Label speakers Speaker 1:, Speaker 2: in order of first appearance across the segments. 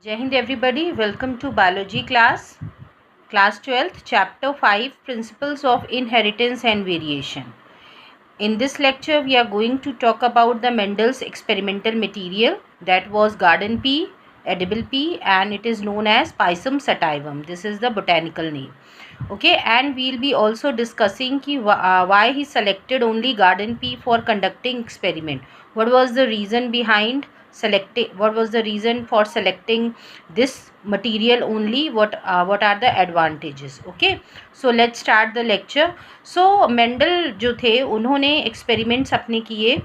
Speaker 1: Jai Hind everybody, welcome to biology class 12th, chapter 5, principles of inheritance and variation. In this lecture we are going to talk about the Mendel's experimental material, that was garden pea, edible pea, and it is known as Pisum sativum. This is the botanical name. Okay, and we'll be also discussing why he selected only garden pea for conducting experiment. What was the reason behind selecting this material only? What are the advantages? Okay, so let's start the lecture. So Mendel जो थे उन्होंने experiments अपने किए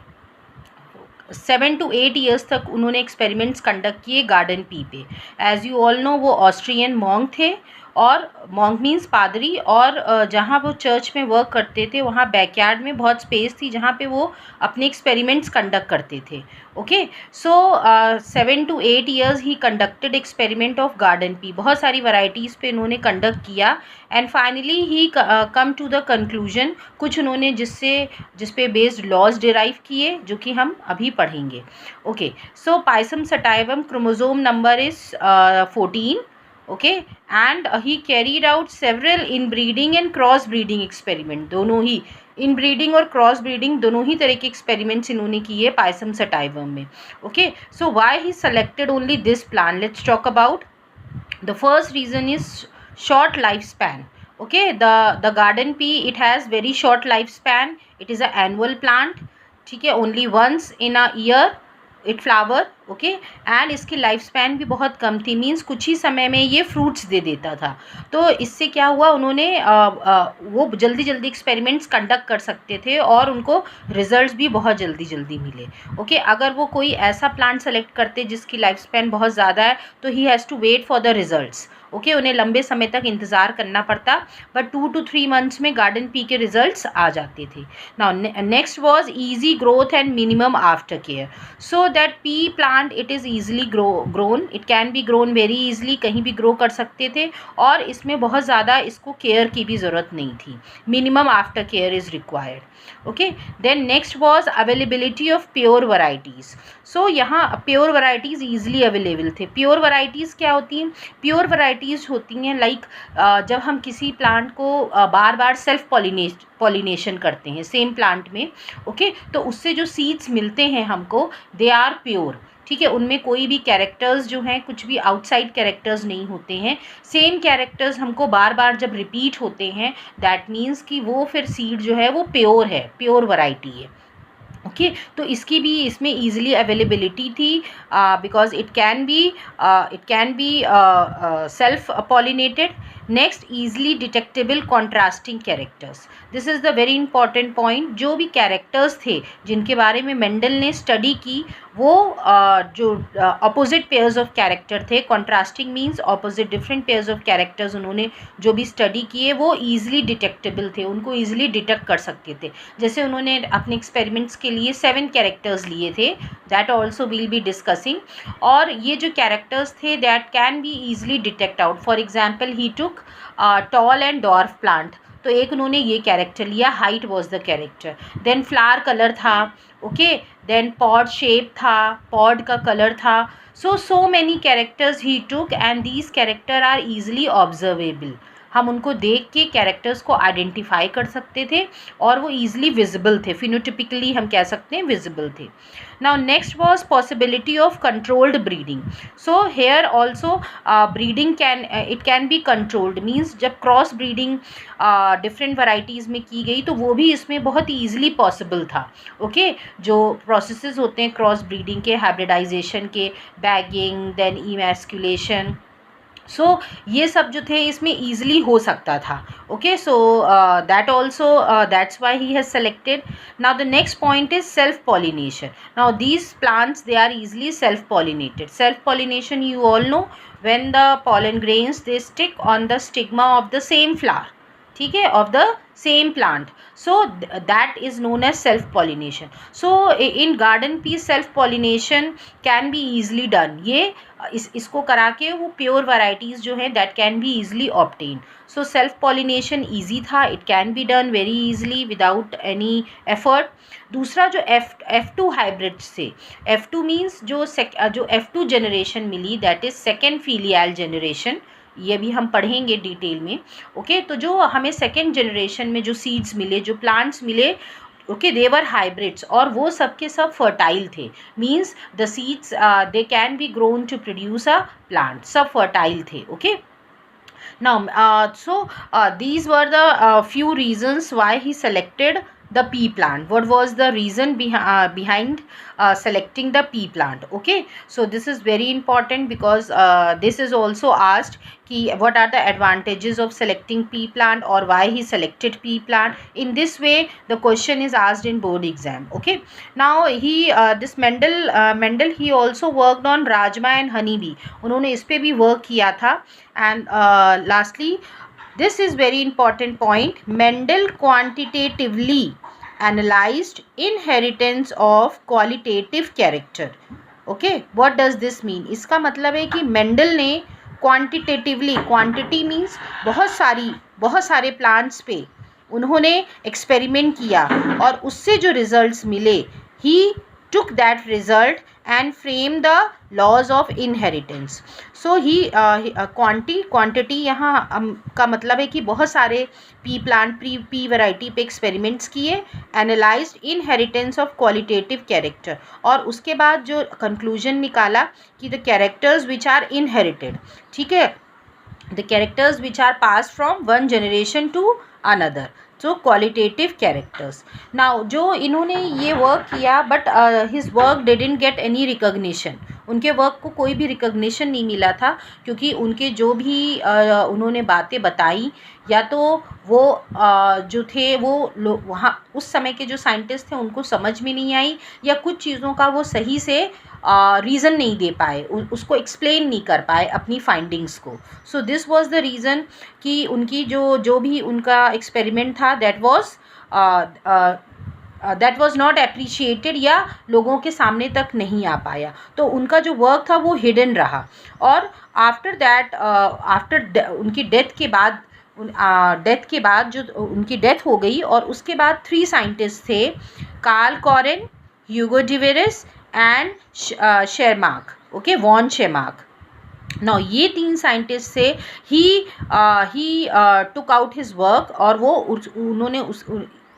Speaker 1: 7 to 8 years तक उन्होंने experiments conduct किए garden pea पे. As you all know वो ऑस्ट्रियन मॉन्क थे, और मॉन्क मीन्स पादरी, और जहाँ वो चर्च में वर्क करते थे वहाँ बैकयार्ड में बहुत स्पेस थी जहाँ पे वो अपने एक्सपेरिमेंट्स कंडक्ट करते थे. Okay, so 7 to 8 years he conducted experiment of garden pea. बहुत सारी वैरायटीज़ पे उन्होंने कंडक्ट किया and finally he come to the conclusion. कुछ उन्होंने जिस पे बेस्ड लॉज डिराइव किए जो कि हम अभी पढ़ेंगे. Okay, so Pisum sativum chromosome number is 14. okay, and he carried out several inbreeding and cross breeding experiment. दोनों ही इनब्रीडिंग और क्रॉस ब्रीडिंग दोनों ही तरह के एक्सपेरिमेंट्स इन्होंने किए पाइसम सटाइवम में. Okay, so why he selected only this plant? Let's talk about. The first reason is short lifespan. Okay, the garden pea, it has very short lifespan. It is an annual plant. ठीक है, only once in a year it flower. Okay, and इसकी life span भी बहुत कम थी, means कुछ ही समय में ये फ्रूट्स दे देता था. तो इससे क्या हुआ, उन्होंने वो जल्दी जल्दी एक्सपेरिमेंट्स कंडक्ट कर सकते थे और उनको रिजल्ट्स भी बहुत जल्दी मिले. ओके, अगर वो कोई ऐसा प्लांट सेलेक्ट करते जिसकी लाइफ स्पैन बहुत ज़्यादा है तो he has to wait for the results. Okay, उन्हें लंबे समय तक इंतज़ार करना पड़ता, बट 2 to 3 मंथ्स में गार्डन पी के रिजल्ट्स आ जाते थे. Now next was easy growth and minimum after care. So that pea plant it is easily grown, it can be grown very easily, कहीं भी ग्रो कर सकते थे, और इसमें बहुत ज़्यादा इसको केयर की भी ज़रूरत नहीं थी. Minimum after care is required. Okay, then next was availability of pure varieties. So यहाँ प्योर वराइटीज़ ईजिली अवेलेबल थे. प्योर वराइटीज़ क्या होती हैं? प्योर वराइटीज़ होती हैं लाइक जब हम किसी प्लांट को बार बार सेल्फ पॉलिनेशन करते हैं सेम प्लांट में. ओके, तो उससे जो सीड्स मिलते हैं हमको, दे आर प्योर. ठीक है, उनमें कोई भी कैरेक्टर्स जो हैं, कुछ भी आउटसाइड कैरेक्टर्स नहीं होते हैं. सेम कैरेक्टर्स हमको बार बार जब रिपीट होते हैं, दैट मीन्स कि वो फिर सीड जो है वो प्योर है, प्योर वैरायटी है. ओके, तो इसकी भी इसमें ईजिली अवेलेबिलिटी थी because it can be self pollinated. Next, easily detectable contrasting characters. This is the very important point. जो भी कैरेक्टर्स थे जिनके बारे में मेंडल ने स्टडी की, वो जो अपोजिट पेयर्स ऑफ कैरेक्टर थे, contrasting means opposite different pairs of characters, उन्होंने जो भी स्टडी किए वो ईजिली डिटेक्टेबल थे, उनको ईजिली डिटेक्ट कर सकते थे. जैसे उन्होंने अपने एक्सपेरिमेंट्स के लिए 7 कैरेक्टर्स लिए थे, that also will be discussing. और ये जो कैरेक्टर्स थे that can be easily detect out. For example, he took tall and dwarf plant, तो एक उन्होंने ये कैरेक्टर लिया, height was the character. Then flower colour था. ओके, देन पॉड शेप था, पॉड का कलर था. So many characters he took and these character are easily observable. हम उनको देख के कैरेक्टर्स को आइडेंटिफाई कर सकते थे और वो ईजिली विजिबल थे, फिनोटिपिकली हम कह सकते हैं विजिबल थे. Now next was possibility of controlled breeding. So here also breeding can be controlled, means जब क्रॉस ब्रीडिंग डिफरेंट वराइटीज़ में की गई तो वो भी इसमें बहुत ईजिली पॉसिबल था. ओके, जो प्रोसेसेस होते हैं क्रॉस ब्रीडिंग के, हाइब्रिडाइजेशन के, बैगिंग, देन इमैस्कुलेशन, सो ये सब जो थे इसमें ईजिली हो सकता था. Okay, so that also that's why he has selected. Now the next point is self pollination. Now these plants they are easily self pollinated. Self pollination you all know, when the pollen grains they stick on the stigma of the same flower. ठीक है, of the same plant. So that is known as self pollination. So in garden peas self pollination can be easily done. ये इसको करा के वो pure varieties जो हैं that can be easily obtain. So self pollination easy था, it can be done very easily without any effort. दूसरा जो F2 हाइब्रिड से, F2 मीन्स जो F2 जनरेशन मिली that is second filial generation. ये भी हम पढ़ेंगे डिटेल में. ओके, तो जो हमें सेकेंड जनरेशन में जो सीड्स मिले, जो प्लांट्स मिले, ओके, दे वर हाइब्रिड्स और वो सब के सब फर्टाइल थे. Means the seeds they can be grown to produce a plant. सब फर्टाइल थे. Okay, now these were the few reasons why he selected the pea plant. What was the reason behind selecting the pea plant? Okay, so this is very important because this is also asked ki what are the advantages of selecting pea plant or why he selected pea plant. In this way the question is asked in board exam. Okay, now he this Mendel he also worked on rajma and honey bee. उन्होंने इस पे भी work किया था. And lastly, this is very important point, Mendel quantitatively analyzed inheritance of qualitative character. Okay, what does this mean? इसका मतलब है कि मेंडल ने क्वांटिटेटिवली, क्वांटिटी मीन्स बहुत सारे प्लांट्स पे उन्होंने एक्सपेरिमेंट किया और उससे जो रिजल्ट्स मिले, ही took that result and frame the laws of inheritance. So he quantity यहाँ का मतलब है कि बहुत सारे पी वैरायटी पे एक्सपेरिमेंट्स किए, analysed inheritance of qualitative character, और उसके बाद जो कंक्लूजन निकाला कि the characters which are inherited, ठीक है, the characters which are pass from one generation to another. So qualitative characters. Now जो इन्होंने ये वर्क किया but his work didn't get any recognition. उनके वर्क को कोई भी रिकॉग्निशन नहीं मिला था क्योंकि उनके जो भी उन्होंने बातें बताई, या तो वो जो थे वो वहाँ उस समय के जो साइंटिस्ट थे उनको समझ में नहीं आई, या कुछ चीज़ों का वो सही से रीज़न नहीं दे पाए, उसको एक्सप्लेन नहीं कर पाए अपनी फाइंडिंग्स को. So this was the reason कि उनकी जो भी उनका एक्सपेरिमेंट था दैट वाज नॉट अप्रिशिएटेड, या लोगों के सामने तक नहीं आ पाया. तो उनका जो वर्क था वो हिडन रहा. और आफ्टर दैट उनकी डेथ के बाद जो उनकी डेथ हो गई, और उसके बाद 3 साइंटिस्ट थे, Carl Correns, Hugo de Vries and Tschermak. Okay, von Tschermak. Now ये 3 साइंटिस्ट से ही टुक आउट हिज वर्क, और वो उन्होंने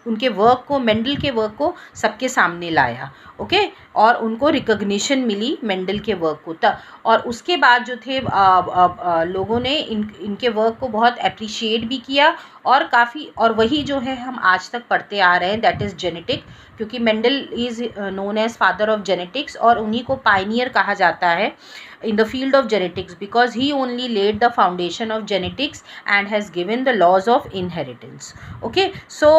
Speaker 1: उनके वर्क को, मेंडल के वर्क को सबके सामने लाया. ओके, और उनको रिकॉग्निशन मिली मेंडल के वर्क को. और उसके बाद जो थे लोगों ने इनके वर्क को बहुत अप्रिशिएट भी किया, और काफ़ी, और वही जो है हम आज तक पढ़ते आ रहे हैं, दैट इज़ जेनेटिक, क्योंकि Mendel is known as father of genetics, और उन्हीं को पायनियर कहा जाता है in the field of genetics because he only laid the foundation of genetics and has given the laws of inheritance. Okay, so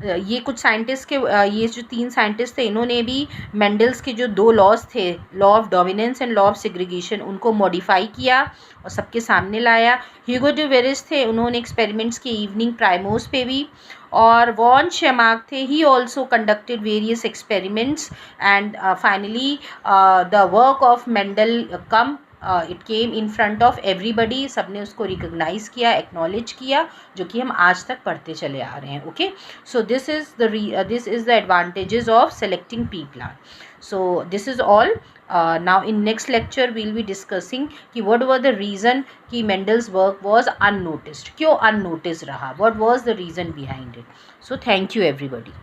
Speaker 1: ये कुछ scientist के ये जो 3 साइंटिस्ट थे, इन्होंने भी मेंडल्स के जो 2 लॉज थे, law of dominance and law of segregation, उनको मॉडिफाई किया और सबके सामने लाया. ह्यूगो डिवेरिस थे, उन्होंने एक्सपेरिमेंट्स किए इवनिंग प्राइमोस पे भी. और वॉन शेरमार्क थे, he also conducted various experiments, and finally the work of Mendel it came in front of everybody. सबने उसको रिकॉग्नाइज़ किया, एक्नॉलेज किया, जो कि हम आज तक पढ़ते चले आ रहे हैं. Okay, so this is the advantages of selecting P plant. So this is all. Now in next lecture we'll be discussing कि what was the reason कि Mendel's work was unnoticed, क्यों unnoticed रहा, what was the reason behind it. So thank you everybody.